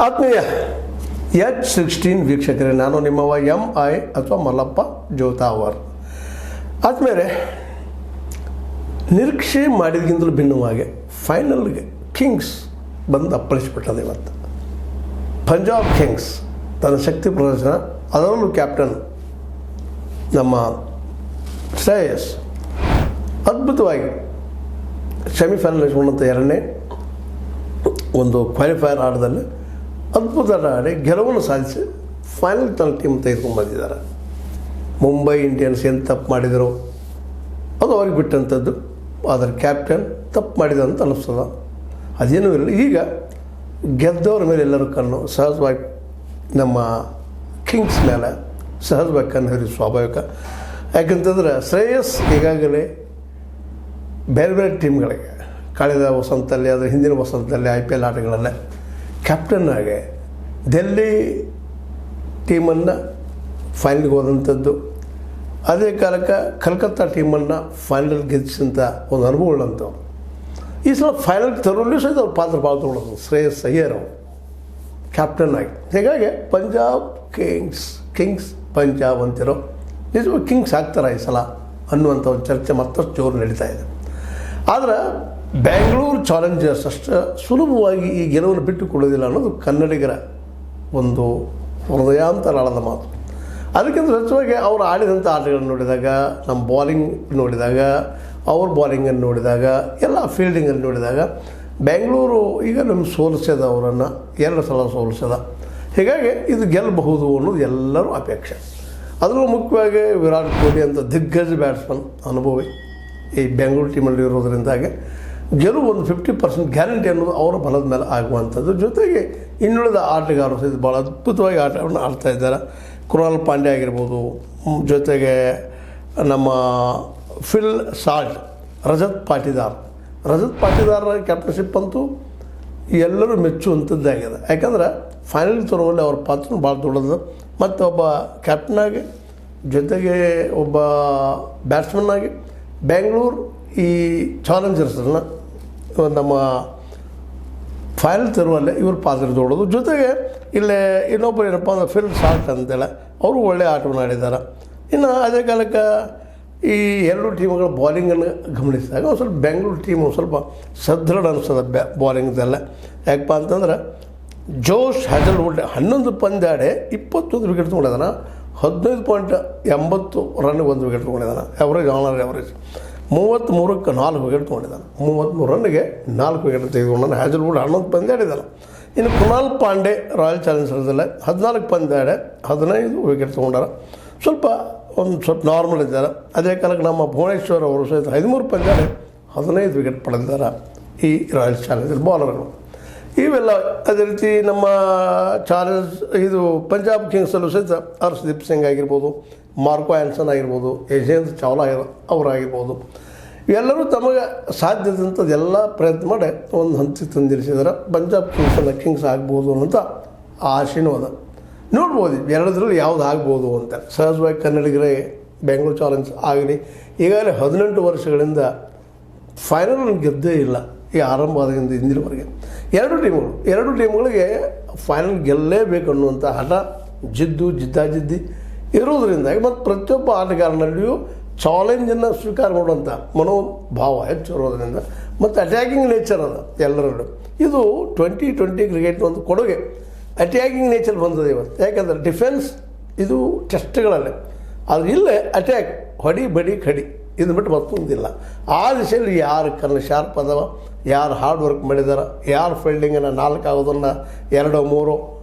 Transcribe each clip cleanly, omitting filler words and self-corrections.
ಆತ್ಮೀಯ H16 ವೀಕ್ಷಕರೇ, ನಾನು ನಿಮ್ಮವ MI ಅಥವಾ ಮಲ್ಲಪ್ಪ ಜೋತಾವರ್. ಆದ್ಮೇಲೆ ನಿರೀಕ್ಷೆ ಮಾಡಿದಕ್ಕಿಂತಲೂ ಭಿನ್ನವಾಗಿ ಫೈನಲ್ಗೆ ಕಿಂಗ್ಸ್ ಬಂದು ಅಪ್ಪಳಿಸ್ಬಿಟ್ಟದೆ. ಇವತ್ತು ಪಂಜಾಬ್ ಕಿಂಗ್ಸ್ ತನ್ನ ಶಕ್ತಿ ಪ್ರದರ್ಶನ, ಅದರಲ್ಲೂ ಕ್ಯಾಪ್ಟನ್ ನಮ್ಮ ಶ್ರೇಯಸ್ ಅದ್ಭುತವಾಗಿ ಸೆಮಿಫೈನಲ್ ಇಸ್ಕೊಂಡಂಥ ಎರಡನೇ ಒಂದು ಕ್ವಾಲಿಫೈಯರ್ ಆಟದಲ್ಲಿ ಅದ್ಭುತ ಆಡಿ ಗೆಲುವನ್ನು ಸಾಧಿಸಿ ಫೈನಲ್ ತನ್ನ ಟೀಮ್ ತೆಗೆದುಕೊಂಡು ಬಂದಿದ್ದಾರೆ. ಮುಂಬೈ ಇಂಡಿಯನ್ಸ್ ಏನು ತಪ್ಪು ಮಾಡಿದರು ಅದು ಅವ್ರಿಗೆ ಬಿಟ್ಟಂಥದ್ದು, ಆದರೆ ಕ್ಯಾಪ್ಟನ್ ತಪ್ಪು ಮಾಡಿದ ಅಂತ ಅನ್ನಿಸ್ತದ. ಅದೇನೂ ಇಲ್ಲ. ಈಗ ಗೆದ್ದವ್ರ ಮೇಲೆ ಎಲ್ಲರೂ ಕಣ್ಣು ಸಹಜವಾಗಿ ನಮ್ಮ ಕಿಂಗ್ಸ್ ಮೇಲೆ ಸಹಜವಾಗಿ ಕಣ್ಣು ಹರಿದು ಸ್ವಾಭಾವಿಕ. ಯಾಕಂತಂದ್ರೆ ಶ್ರೇಯಸ್ ಈಗಾಗಲೇ ಬೇರೆ ಬೇರೆ ಟೀಮ್ಗಳಿಗೆ ಕಳೆದ ವಸಂತದಲ್ಲಿ, ಅದರ ಹಿಂದಿನ ವಸಂತದಲ್ಲಿ IPL ಆಟಗಳಲ್ಲೇ ಕ್ಯಾಪ್ಟನ್ ಆಗಿ ಡೆಲ್ಲಿ ಟೀಮನ್ನು ಫೈನಲ್ಗೆ ಹೋದಂಥದ್ದು, ಅದೇ ಕಾಲಕ್ಕೆ ಕಲ್ಕತ್ತಾ ಟೀಮನ್ನು ಫೈನಲ್ ಗೆಲ್ಲಿಸಿದಂಥ ಒಂದು ಅನುಭವಗಳಂಥವ್ರು. ಈ ಸಲ ಫೈನಲ್ಗೆ ತರುವಲ್ಲಿ ಸಹಿತ ಅವ್ರ ಪಾತ್ರ ಭಾಳ ತೊಗೊಳೋದು ಶ್ರೇಯಸ್ ಅಯ್ಯರ್ ಅವರು ಕ್ಯಾಪ್ಟನ್ ಆಗಿ. ಹೀಗಾಗಿ ಪಂಜಾಬ್ ಕಿಂಗ್ಸ್ ಪಂಜಾಬ್ ಅಂತಿರೋ ನಿಜವಾಗಿ ಕಿಂಗ್ಸ್ ಆಗ್ತಾರೆ ಈ ಸಲ ಅನ್ನುವಂಥ ಒಂದು ಚರ್ಚೆ ಮತ್ತಷ್ಟು ಜೋರು ನಡೀತಾ ಇದೆ. ಆದರೆ ಬ್ಯಾಂಗ್ಳೂರು ಚಾಲೆಂಜರ್ಸ್ ಅಷ್ಟು ಸುಲಭವಾಗಿ ಈ ಗೆಲುವನ್ನು ಬಿಟ್ಟುಕೊಳ್ಳೋದಿಲ್ಲ ಅನ್ನೋದು ಕನ್ನಡಿಗರ ಒಂದು ಹೃದಯಾಂತರಾಳದ ಮಾತು. ಅದಕ್ಕಿಂತ ಹೆಚ್ಚಾಗಿ ಅವರು ಆಡಿದಂಥ ಆಟಗಳನ್ನು ನೋಡಿದಾಗ, ನಮ್ಮ ಬಾಲಿಂಗ್ ನೋಡಿದಾಗ, ಅವ್ರ ಬಾಲಿಂಗನ್ನು ನೋಡಿದಾಗ, ಎಲ್ಲ ಫೀಲ್ಡಿಂಗನ್ನು ನೋಡಿದಾಗ ಬ್ಯಾಂಗ್ಳೂರು ಈಗ ನಮ್ಮ ಸೋಲಿಸ್ಯದ ಅವರನ್ನು 2 ಸಲ ಸೋಲಿಸ್ಯದ. ಹೀಗಾಗಿ ಇದು ಗೆಲ್ಲಬಹುದು ಅನ್ನೋದು ಎಲ್ಲರೂ ಅಪೇಕ್ಷೆ. ಅದರಲ್ಲೂ ಮುಖ್ಯವಾಗಿ ವಿರಾಟ್ ಕೊಹ್ಲಿ ಅಂತ ದಿಗ್ಗಜ ಬ್ಯಾಟ್ಸ್ಮನ್ ಅನುಭವಿ ಈ ಬೆಂಗಳೂರು ಟೀಮಲ್ಲಿ ಇರೋದರಿಂದಾಗಿ ಗೆಲುವು ಒಂದು 50% ಗ್ಯಾರಂಟಿ ಅನ್ನೋದು ಅವರ ಬಲದ ಮೇಲೆ ಆಗುವಂಥದ್ದು. ಜೊತೆಗೆ ಇನ್ನುಳಿದ ಆಟಗಾರರು ಸಹಿತ ಭಾಳ ಅದ್ಭುತವಾಗಿ ಆಟವನ್ನು ಆಡ್ತಾ ಇದ್ದಾರೆ. ಕೃಣಾಲ್ ಪಾಂಡ್ಯ ಆಗಿರ್ಬೋದು, ಜೊತೆಗೆ ನಮ್ಮ Phil Salt, Rajat Patidar captainship ಅಂತೂ ಎಲ್ಲರೂ ಮೆಚ್ಚುವಂಥದ್ದಾಗಿದೆ. ಯಾಕಂದ್ರೆ ಫೈನಲ್ ತರುವಲ್ಲಿ ಅವ್ರ ಪಾತ್ರ ಭಾಳ ದೊಡ್ಡದು. ಮತ್ತು ಒಬ್ಬ ಕ್ಯಾಪ್ಟನಾಗಿ, ಜೊತೆಗೆ ಒಬ್ಬ ಬ್ಯಾಟ್ಸ್ಮನ್ನಾಗಿ ಬೆಂಗಳೂರು ಈ ಚಾಲೆಂಜರ್ಸನ್ನು ನಮ್ಮ ಫೈನಲ್ ತರುವಲ್ಲೇ ಇವ್ರ ಪಾತ್ರ ದೊಡ್ಡದು. ಜೊತೆಗೆ ಇಲ್ಲೇ ಇನ್ನೊಬ್ಬರು ಏನಪ್ಪ ಅಂದ್ರೆ ಫಿಲ್ ಸಾಲ್ಟ್ ಅಂತೇಳಿ ಅವರು ಒಳ್ಳೆಯ ಆಟವನ್ನು ಆಡಿದ್ದಾರೆ. ಇನ್ನು ಅದೇ ಕಾಲಕ್ಕೆ ಈ 2 ಟೀಮ್ಗಳ ಬಾಲಿಂಗನ್ನು ಗಮನಿಸಿದಾಗ ಒಂದು ಸ್ವಲ್ಪ ಬೆಂಗಳೂರು ಟೀಮು ಸ್ವಲ್ಪ ಸದೃಢ ಅನಿಸ್ತದೆ ಬಾಲಿಂಗ್ದೆಲ್ಲ. ಯಾಕಪ್ಪ ಅಂತಂದ್ರೆ ಜೋಶ್ ಹ್ಯಾಜಲ್ವುಡ್ 11 ಪಂದ್ಯ ಆಡಿ 21 ವಿಕೆಟ್ ತೊಗೊಂಡಿದ್ದಾನೆ. 15.80 ರನ್ಗೆ 1 ವಿಕೆಟ್ ತೊಗೊಂಡಿದ್ದಾನೆ. ಆನರ್ ಎವರೇಜ್ 33ಕ್ಕೆ 4 ವಿಕೆಟ್ ತೊಗೊಂಡಿದ್ದಾನೆ. 33 ರನ್ನಿಗೆ 4 ವಿಕೆಟ್ ತೆಗೆದುಕೊಂಡಾನೆ. ಹ್ಯಾಜಲ್ವುಡ್ 11 ಪಂದ್ಯ ಆಡಿದ್ದಾನೆ. ಇನ್ನು ಕೃಣಾಲ್ ಪಾಂಡೆ ರಾಯಲ್ ಚಾಲೆಂಜರ್ಸಲ್ಲೇ 14 ಪಂದ್ಯ ಆಡಿ 15 ವಿಕೆಟ್ ತೊಗೊಂಡಾರ. ಸ್ವಲ್ಪ ನಾರ್ಮಲ್ ಇದ್ದಾರೆ. ಅದೇ ಕಾಲಕ್ಕೆ ನಮ್ಮ ಭುವನೇಶ್ವರ್ ಅವರು ಸಹಿತ 13 ಪಂದ್ಯ ಆಡಿ 15 ವಿಕೆಟ್ ಪಡೆದಿದ್ದಾರೆ ಈ ರಾಯಲ್ ಚಾಲೆಂಜರ್ ಬಾಲರ್ಗಳು. ಇವೆಲ್ಲ ಅದೇ ರೀತಿ ನಮ್ಮ ಪಂಜಾಬ್ ಕಿಂಗ್ಸಲ್ಲೂ ಸಹಿತ ಹರ್ಷದೀಪ್ ಸಿಂಗ್ ಆಗಿರ್ಬೋದು, ಮಾರ್ಕೋ ಆ್ಯನ್ಸನ್ ಆಗಿರ್ಬೋದು, ಯಜೇಂದ್ರ ಚಾವ್ಲಾ ಅವರಾಗಿರ್ಬೋದು, ಎಲ್ಲರೂ ತಮಗೆ ಸಾಧ್ಯದಂಥದ್ದು ಎಲ್ಲ ಪ್ರಯತ್ನ ಮಾಡಿ ಒಂದು ಹಂತಕ್ಕೆ ತಂದಿರಿಸಿದ್ದಾರೆ. ಪಂಜಾಬ್ ಕಿಂಗ್ಸ್ ಆಗ್ಬೋದು ಅನ್ನೋಂಥ ಆಶೆನೂ ಅದ. ನೋಡ್ಬೋದು ಎರಡರಲ್ಲಿ ಯಾವ್ದು ಆಗ್ಬೋದು ಅಂತ. ಸಹಜವಾಗಿ ಕನ್ನಡಿಗರೇ ಬೆಂಗಳೂರು ಚಾಲೆಂಜ್ ಆಗಲಿ ಈಗಾಗಲೇ 18 ವರ್ಷಗಳಿಂದ ಫೈನಲ್ ಗೆದ್ದೇ ಇಲ್ಲ ಈ ಆರಂಭದಿಂದ ಇಂದಿನವರೆಗೆ. 2 ಟೀಮ್ಗಳಿಗೆ ಫೈನಲ್ ಗೆಲ್ಲೇಬೇಕು ಅನ್ನುವಂಥ ಹಠ, ಜಿದ್ದಾಜಿದ್ದಿ ಇರೋದರಿಂದಾಗಿ ಮತ್ತು ಪ್ರತಿಯೊಬ್ಬ ಆಟಗಾರನಲ್ಲಿಯೂ ಚಾಲೆಂಜನ್ನು ಸ್ವೀಕಾರ ಮಾಡುವಂಥ ಮನೋಭಾವ ಹೆಚ್ಚಿರೋದ್ರಿಂದ ಮತ್ತು ಅಟ್ಯಾಕಿಂಗ್ ನೇಚರ್ ಅದ ಎಲ್ಲರಲ್ಲೂ. ಇದು 2020 ಕ್ರಿಕೆಟ್ನ ಒಂದು ಕೊಡುಗೆ. ಅಟ್ಯಾಕಿಂಗ್ ನೇಚರ್ ಬಂದದೆ ಇವತ್ತು. ಯಾಕಂದರೆ ಡಿಫೆನ್ಸ್ ಇದು ಟೆಸ್ಟ್ಗಳಲ್ಲೇ, ಅದು ಇಲ್ಲೇ ಅಟ್ಯಾಕ್ ಹೊಡಿ ಬಡಿ ಕಡಿ ಇದು ಬಿಟ್ಟು ಮತ್ತೊಂದಿಲ್ಲ. ಆ ದಿಶೆಯಲ್ಲಿ ಯಾರು ಕಣ್ಣು ಶಾರ್ಪ್ ಅದಾವ, ಯಾರು ಹಾರ್ಡ್ ವರ್ಕ್ ಮಾಡಿದಾರೆ, ಯಾರು ಫೀಲ್ಡಿಂಗನ್ನು 4 ಆಗೋದನ್ನು 2 3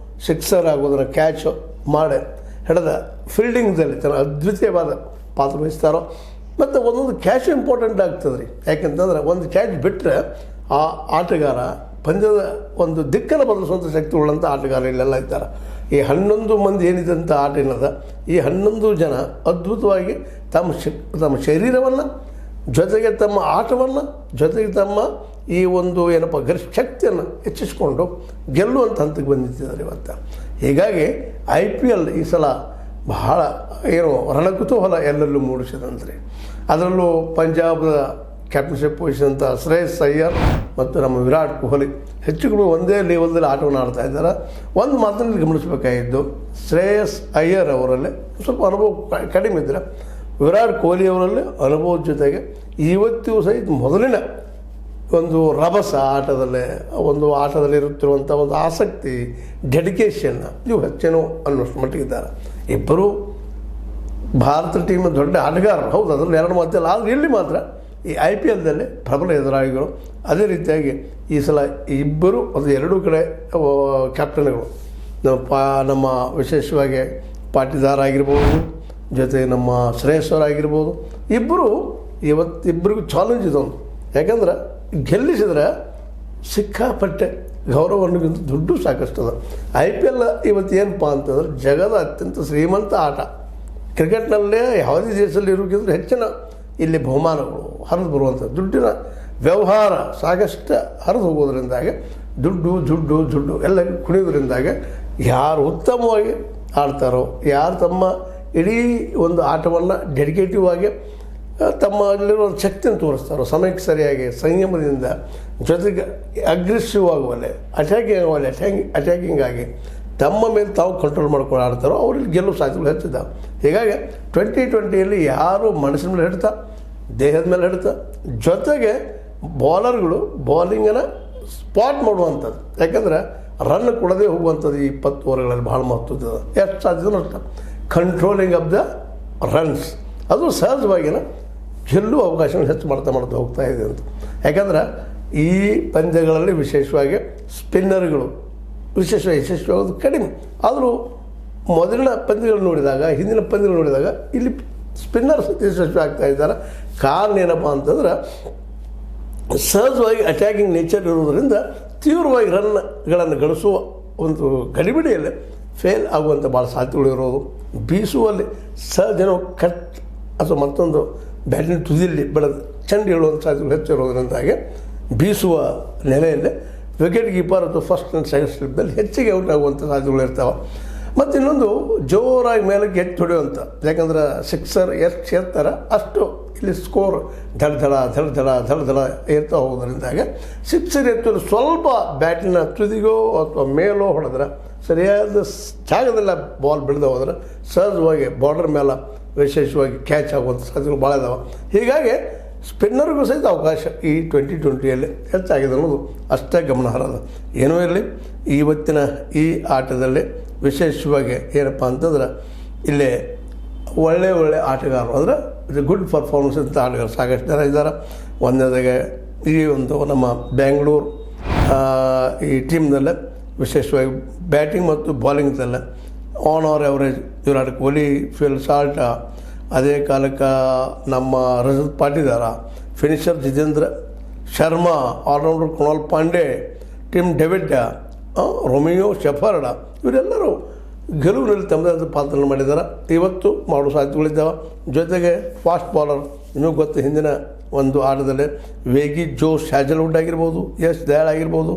ಸಿಕ್ಸರ್ ಆಗೋದನ್ನು ಕ್ಯಾಚ್ ಮಾಡಿ ಹಿಡಿದ ಫೀಲ್ಡಿಂಗ್ದಲ್ಲಿ ಅದ್ವಿತೀಯವಾದ ಪಾತ್ರ ವಹಿಸ್ತಾರೋ. ಮತ್ತು ಒಂದೊಂದು ಕ್ಯಾಚ್ ಇಂಪಾರ್ಟೆಂಟ್ ಆಗ್ತದೆ ರೀ. ಯಾಕೆಂತಂದ್ರೆ ಒಂದು ಕ್ಯಾಚ್ ಬಿಟ್ಟರೆ ಆ ಆಟಗಾರ ಪಂದ್ಯದ ಒಂದು ದಿಕ್ಕನ್ನು ಬದಲಿಸುವಂಥ ಶಕ್ತಿ ಉಳ್ಳಂಥ ಆಟಗಾರ ಇಲ್ಲೆಲ್ಲ ಇದ್ದಾರೆ. ಈ 11 ಮಂದಿ ಏನಿದಂಥ ಆಟ ಏನದ, ಈ 11 ಜನ ಅದ್ಭುತವಾಗಿ ತಮ್ಮ ಶರೀರವನ್ನು, ಜೊತೆಗೆ ತಮ್ಮ ಆಟವನ್ನು, ಜೊತೆಗೆ ತಮ್ಮ ಈ ಒಂದು ಗರಿಷ್ಠ ಶಕ್ತಿಯನ್ನು ಹೆಚ್ಚಿಸ್ಕೊಂಡು ಗೆಲ್ಲುವಂಥ ಹಂತಕ್ಕೆ ಬಂದಿದ್ದಾರೆ ಇವತ್ತು. ಹೀಗಾಗಿ IPL ಈ ಸಲ ಬಹಳ ರಣಕುತೂಹಲ ಎಲ್ಲೆಲ್ಲೂ ಮೂಡಿಸಿದಂತ್ರಿ. ಅದರಲ್ಲೂ ಪಂಜಾಬ್ ಕ್ಯಾಪ್ಟನ್ಶಿಪ್ ವಹಿಸಿದಂಥ ಶ್ರೇಯಸ್ ಅಯ್ಯರ್ ಮತ್ತು ನಮ್ಮ ವಿರಾಟ್ ಕೊಹ್ಲಿ ಹೆಚ್ಚು ಕಡಿಮೆ ಒಂದೇ ಲೆವೆಲ್ದಲ್ಲಿ ಆಟವನ್ನು ಆಡ್ತಾ ಇದ್ದಾರೆ. ಒಂದು ಮಾತನ್ನು ಗಮನಿಸಬೇಕಾಗಿದ್ದು, ಶ್ರೇಯಸ್ ಅಯ್ಯರ್ ಅವರಲ್ಲಿ ಸ್ವಲ್ಪ ಅನುಭವ ಕಡಿಮೆ ಇದ್ದರೆ, ವಿರಾಟ್ ಕೊಹ್ಲಿ ಅವರಲ್ಲಿ ಅನುಭವದ ಜೊತೆಗೆ ಇವತ್ತಿಗೂ ಸಹಿತ ಮೊದಲಿನ ಒಂದು ರಭಸ ಆಟದಲ್ಲಿರುತ್ತಿರುವಂಥ ಒಂದು ಆಸಕ್ತಿ, ಡೆಡಿಕೇಶನ್ ಇವು ಹೆಚ್ಚೇನೋ ಅನ್ನೋಷ್ಟು ಮಟ್ಟಿಗಿದ್ದಾರೆ. ಇಬ್ಬರು ಭಾರತ ಟೀಮ್ ದೊಡ್ಡ ಆಟಗಾರರು, ಹೌದು, ಅದರಲ್ಲಿ ಎರಡು ಮಾತಿಲ್ಲ. ಆದರೆ ಇಲ್ಲಿ ಮಾತ್ರ ಈ IPLದಲ್ಲಿ ಪ್ರಬಲ ಎದುರಾಳಿಗಳು. ಅದೇ ರೀತಿಯಾಗಿ ಈ ಸಲ ಇಬ್ಬರು ಅದು ಎರಡೂ ಕಡೆ ಕ್ಯಾಪ್ಟನ್ಗಳು, ನಮ್ಮ ವಿಶೇಷವಾಗಿ ಪಾಟೀದಾರ್ ಆಗಿರ್ಬೋದು, ಜೊತೆಗೆ ನಮ್ಮ ಶ್ರೇಯಸ್ವರ್ ಆಗಿರ್ಬೋದು, ಇವತ್ತಿಬ್ಬರಿಗೂ ಚಾಲೆಂಜ್ ಇದೊಂದು. ಯಾಕಂದ್ರೆ ಗೆಲ್ಲಿಸಿದ್ರೆ ಸಿಕ್ಕಾಪಟ್ಟೆ ಗೌರವಕ್ಕಿಂತ ದುಡ್ಡು ಸಾಕಷ್ಟು ಅದ. IPL ಇವತ್ತು ಏನಪ್ಪ ಅಂತಂದ್ರೆ ಜಗದ ಅತ್ಯಂತ ಶ್ರೀಮಂತ ಆಟ. ಕ್ರಿಕೆಟ್ನಲ್ಲೇ ಯಾವುದೇ ದೇಶದಲ್ಲಿ ಇರೋಕ್ಕಿಂತ ಹೆಚ್ಚಿನ ಇಲ್ಲಿ ಬಹುಮಾನಗಳು ಹರಿದು ಬರುವಂಥ ದುಡ್ಡಿನ ವ್ಯವಹಾರ ಸಾಕಷ್ಟು ಹರಿದು ಹೋಗೋದ್ರಿಂದಾಗೆ ದುಡ್ಡು ಎಲ್ಲ ಕುಣಿಯೋದ್ರಿಂದಾಗ ಯಾರು ಉತ್ತಮವಾಗಿ ಆಡ್ತಾರೋ, ಯಾರು ತಮ್ಮ ಇಡೀ ಒಂದು ಆಟವನ್ನು ಡೆಡಿಕೇಟಿವ್ ಆಗಿ ತಮ್ಮಲ್ಲಿರುವ ಶಕ್ತಿಯನ್ನು ತೋರಿಸ್ತಾರೋ, ಸಮಯಕ್ಕೆ ಸರಿಯಾಗಿ ಸಂಯಮದಿಂದ, ಜೊತೆಗೆ ಅಗ್ರೆಸಿವ್ ಆಗುವಲ್ಲೇ ಅಟ್ಯಾಕಿಂಗ್ ಆಗಿ ತಮ್ಮ ಮೇಲೆ ತಾವು ಕಂಟ್ರೋಲ್ ಮಾಡ್ಕೊಂಡು ಆಡ್ತಾರೋ ಅವ್ರಿಗೆ ಗೆಲ್ಲುವ ಸಾಧ್ಯತೆಗಳು ಹೆಚ್ಚಿದ್ದಾವೆ. ಹೀಗಾಗಿ 2020ಯಲ್ಲಿ ಯಾರು ಮನಸ್ಸಿನ ಮೇಲೆ ಹಿಡ್ತಾ, ದೇಹದ ಮೇಲೆ ಹಿಡ್ತಾ, ಜೊತೆಗೆ ಬಾಲರ್ಗಳು ಬಾಲಿಂಗನ್ನು ಸ್ಪಾಟ್ ಮಾಡುವಂಥದ್ದು. ಯಾಕಂದರೆ ರನ್ ಕೊಡದೆ ಹೋಗುವಂಥದ್ದು ಈ 20 ಓವರ್ಗಳಲ್ಲಿ ಭಾಳ ಮಹತ್ವದ. ಎಷ್ಟು ಸಾಧ್ಯನೋ ಅಷ್ಟು ಕಂಟ್ರೋಲಿಂಗ್ ಆಫ್ ದ ರನ್ಸ್, ಅದು ಸಹಜವಾಗಿನ ಗೆಲ್ಲುವ ಅವಕಾಶವನ್ನು ಹೆಚ್ಚು ಮಾಡ್ತಾ ಹೋಗ್ತಾ ಇದೆ ಅಂತ. ಯಾಕಂದ್ರೆ ಈ ಪಂದ್ಯಗಳಲ್ಲಿ ವಿಶೇಷವಾಗಿ ಸ್ಪಿನ್ನರ್ಗಳು ಯಶಸ್ವಿಯಾಗೋದು ಕಡಿಮೆ. ಆದರೂ ಮೊದಲಿನ ಪಂದ್ಯಗಳು ನೋಡಿದಾಗ, ಹಿಂದಿನ ಪಂದ್ಯಗಳು ನೋಡಿದಾಗ ಇಲ್ಲಿ ಸ್ಪಿನ್ನರ್ಸ್ ಯಶಸ್ವಿ ಆಗ್ತಾ ಇದ್ದಾರೆ. ಕಾರಣ ಏನಪ್ಪ ಅಂತಂದ್ರೆ ಸಹಜವಾಗಿ ಅಟ್ಯಾಕಿಂಗ್ ನೇಚರ್ ಇರುವುದರಿಂದ ತೀವ್ರವಾಗಿ ರನ್ಗಳನ್ನು ಗಳಿಸುವ ಒಂದು ಗಡಿಬಿಡಿಯಲ್ಲಿ ಫೇಲ್ ಆಗುವಂಥ ಭಾಳ ಸಾಧ್ಯತೆಗಳು ಇರೋದು. ಬೀಸುವಲ್ಲಿ ಸಹಜನೋ ಕಟ್ ಅಥವಾ ಮತ್ತೊಂದು ಬ್ಯಾಟಿನ ತುದಿಯಲ್ಲಿ ಬೆಳೆದು ಚೆಂಡು ಹೇಳುವಂಥ ಸಾಧ್ಯತೆಗಳು ಹೆಚ್ಚಿರೋದ್ರಿಂದಾಗಿ ಬೀಸುವ ನೆಲೆಯಲ್ಲಿ ವಿಕೆಟ್ ಕೀಪರ್ ಅಥವಾ ಫಸ್ಟ್ ಆ್ಯಂಡ್ ಸೆಕೆಂಡ್ ಸ್ಲಿಪ್ದಲ್ಲಿ ಹೆಚ್ಚಿಗೆ ಔಟ್ ಆಗುವಂಥ ಸಾಧ್ಯತೆಗಳು ಇರ್ತಾವೆ. ಮತ್ತು ಇನ್ನೊಂದು ಜೋರಾಗಿ ಮೇಲಕ್ಕೆ ಎತ್ತಿ ಹೊಡೆಯುವಂಥ, ಯಾಕಂದ್ರೆ ಸಿಕ್ಸರ್ ಎಷ್ಟು ಎತ್ತರ ಅಷ್ಟು ಇಲ್ಲಿ ಸ್ಕೋರ್ ಧಡ ಏರ್ತಾ ಹೋಗೋದ್ರಿಂದಾಗೆ ಸಿಕ್ಸರ್ ಎತ್ತಲು ಸ್ವಲ್ಪ ಬ್ಯಾಟಿನ ತುದಿಗೋ ಅಥವಾ ಮೇಲೋ ಹೊಡೆದ್ರೆ, ಸರಿಯಾದ ಜಾಗದಲ್ಲ ಬಾಲ್ ಬಿಡದೆ ಹೋದ್ರೆ ಸಹಜವಾಗಿ ಬಾರ್ಡರ್ ಮೇಲೆ ವಿಶೇಷವಾಗಿ ಕ್ಯಾಚ್ ಆಗುವಂಥ ಸಾಧ್ಯತೆಗಳು ಭಾಳ ಇದಾವೆ. ಹೀಗಾಗಿ ಸ್ಪಿನ್ನರ್ಗೂ ಸಹಿತ ಅವಕಾಶ ಈ 2020ಯಲ್ಲಿ ಹೆಚ್ಚಾಗಿದೆ ಅನ್ನೋದು ಅಷ್ಟೇ ಗಮನಾರ್ಹ. ಏನೋ ಇರಲಿ, ಇವತ್ತಿನ ಈ ಆಟದಲ್ಲಿ ವಿಶೇಷವಾಗಿ ಏನಪ್ಪ ಅಂತಂದ್ರೆ ಇಲ್ಲೇ ಒಳ್ಳೆ ಆಟಗಾರರು, ಅಂದರೆ ಇದು ಗುಡ್ ಪರ್ಫಾರ್ಮೆನ್ಸ್ ಅಂತ ಆಟಗಾರರು ಸಾಕಷ್ಟು ಜನ ಇದ್ದಾರೆ. ಒಂದನೇದಾಗೆ ಈ ಒಂದು ನಮ್ಮ ಬ್ಯಾಂಗ್ಳೂರು ಈ ಟೀಮ್ನಲ್ಲೇ ವಿಶೇಷವಾಗಿ ಬ್ಯಾಟಿಂಗ್ ಮತ್ತು ಬಾಲಿಂಗ್ದಲ್ಲೇ on an average Virat Kohli, Phil Salt, ಅದೇ ಕಾಲಕ್ಕೆ ನಮ್ಮ Rajat Patidar, finisher Jitendra Sharma, allrounder Krunal Pande, Tim David, Romeo Shepherd, ಇವರೆಲ್ಲರೂ ಗೆಲುವಿನಲ್ಲಿ ತಮ್ಮದೇ ಪಾತ್ರವನ್ನು ಮಾಡಿದ್ದಾರೆ. ಇವತ್ತು ಮಾಡೋ ಸಾಧ್ಯತೆಗಳಿದ್ದಾವೆ. ಜೊತೆಗೆ ಫಾಸ್ಟ್ ಬಾಲರ್, ಇನ್ನೂ ಗೊತ್ತು, ಹಿಂದಿನ ಒಂದು ಆಟದಲ್ಲಿ ವೇಗಿ ಜೋಶ್ ಹ್ಯಾಜಲ್ವುಡ್ ಆಗಿರ್ಬೋದು, ಯಶ್ ದಯಾಳ್ ಆಗಿರ್ಬೋದು,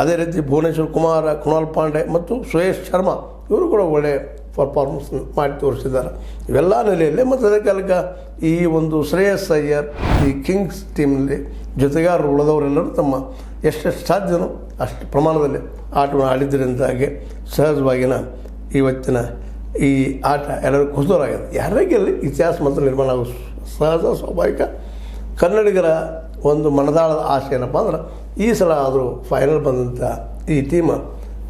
ಅದೇ ರೀತಿ ಭುವನೇಶ್ವರ್ ಕುಮಾರ್, ಕೃಣಾಲ್ ಪಾಂಡೆ ಮತ್ತು ಶ್ರೇಯಸ್ ಶರ್ಮಾ, ಇವರು ಕೂಡ ಒಳ್ಳೆಯ ಪರ್ಫಾರ್ಮೆನ್ಸ್ ಮಾಡಿ ತೋರಿಸಿದ್ದಾರೆ. ಇವೆಲ್ಲ ನೆಲೆಯಲ್ಲಿ ಮತ್ತು ಅದೇ ಕಾಲಕ್ಕೆ ಈ ಒಂದು ಶ್ರೇಯಸ್ ಅಯ್ಯರ್ ಈ ಕಿಂಗ್ಸ್ ಟೀಮ್ನಲ್ಲಿ ಜೊತೆಗಾರರು ಉಳಿದವರೆಲ್ಲರೂ ತಮ್ಮ ಎಷ್ಟೆಷ್ಟು ಸಾಧ್ಯನೋ ಅಷ್ಟು ಪ್ರಮಾಣದಲ್ಲಿ ಆಟವನ್ನು ಆಡಿದ್ದರಿಂದಾಗಿ ಸಹಜವಾಗಿನ ಇವತ್ತಿನ ಈ ಆಟ ಎಲ್ಲರೂ ಕುತೂಹಲಾಗಿದೆ. ಯಾರೇ ಗೆಲ್ಲಿ ಇತಿಹಾಸ ಮಾತ್ರ ನಿರ್ಮಾಣ ಆಗೋದು ಸಹಜ, ಸ್ವಾಭಾವಿಕ. ಕನ್ನಡಿಗರ ಒಂದು ಮನದಾಳದ ಆಸೆ ಏನಪ್ಪ ಅಂದ್ರೆ ಈ ಸಲ ಆದರೂ ಫೈನಲ್ ಬಂದಂಥ ಈ ಟೀಮ್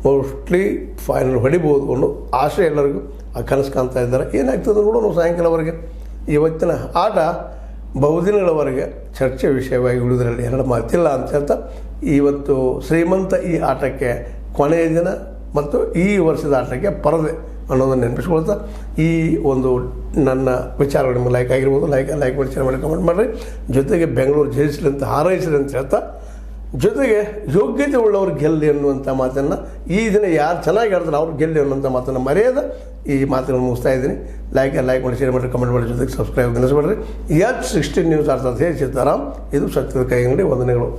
ಮೋಸ್ಟ್ಲಿ ಫೈನಲ್ ಹೊಡಿಬೋದು ಅನ್ನೋ ಆಸೆ ಎಲ್ಲರಿಗೂ ಆ ಕನಸು ಕಾಣ್ತಾ ಇದ್ದಾರೆ. ಏನಾಗ್ತದೆ ನೋಡೋಣ ಸಾಯಂಕಾಲವರೆಗೆ. ಇವತ್ತಿನ ಆಟ ಬಹುದಿನಗಳವರೆಗೆ ಚರ್ಚೆ ವಿಷಯವಾಗಿ ಉಳಿದ್ರಲ್ಲಿ ಎರಡು ಮಾತಿಲ್ಲ ಅಂತ ಹೇಳ್ತಾ ಇವತ್ತು ಶ್ರೀಮಂತ ಈ ಆಟಕ್ಕೆ ಕೊನೆಯ ದಿನ ಮತ್ತು ಈ ವರ್ಷದ ಆಟಕ್ಕೆ ಪರದೆ ಅನ್ನೋದನ್ನು ನೆನಪಿಸ್ಕೊಳ್ತಾ ಈ ಒಂದು ನನ್ನ ವಿಚಾರಗಳು ನಿಮಗೆ ಲೈಕ್ ಆಗಿರ್ಬೋದು, ಲೈಕ್ ಮಾಡಿ, ಶೇರ್ ಮಾಡಿ, ಕಮೆಂಟ್ ಮಾಡಿರಿ. ಜೊತೆಗೆ ಬೆಂಗಳೂರು ಜಯಿಸಲಿ ಅಂತ ಹಾರೈಸಲಿ ಅಂತ ಹೇಳ್ತಾ, ಜೊತೆಗೆ ಯೋಗ್ಯತೆ ಉಳ್ಳವ್ರು ಗೆಲ್ಲಿ ಅನ್ನುವಂಥ ಮಾತನ್ನು ಈ ದಿನ ಯಾರು ಚೆನ್ನಾಗಿ ಆಡ್ತಾರೆ ಅವ್ರು ಗೆಲ್ಲಿ ಅನ್ನುವಂಥ ಮಾತನ್ನು ಮರೆಯದ ಈ ಮಾತನ್ನು ಮುಗಿಸ್ತಾ ಇದ್ದೀನಿ. ಲೈಕ್ ಮಾಡಿ, ಶೇರ್ ಮಾಡಿ, ಕಮೆಂಟ್ ಮಾಡಿ, ಜೊತೆಗೆ ಸಬ್ಸ್ಕ್ರೈಬ್ ನೆನೆಸ್ಬೇಡ್ರಿ. H16 ನ್ಯೂಸ್ ಅರ್ಥಾತ್ ಹೇ ಸೀತಾರಾಮ್, ಇದು ಸತ್ಯದ ಕೈಗಂಗಡಿ. ವಂದನೆಗಳು.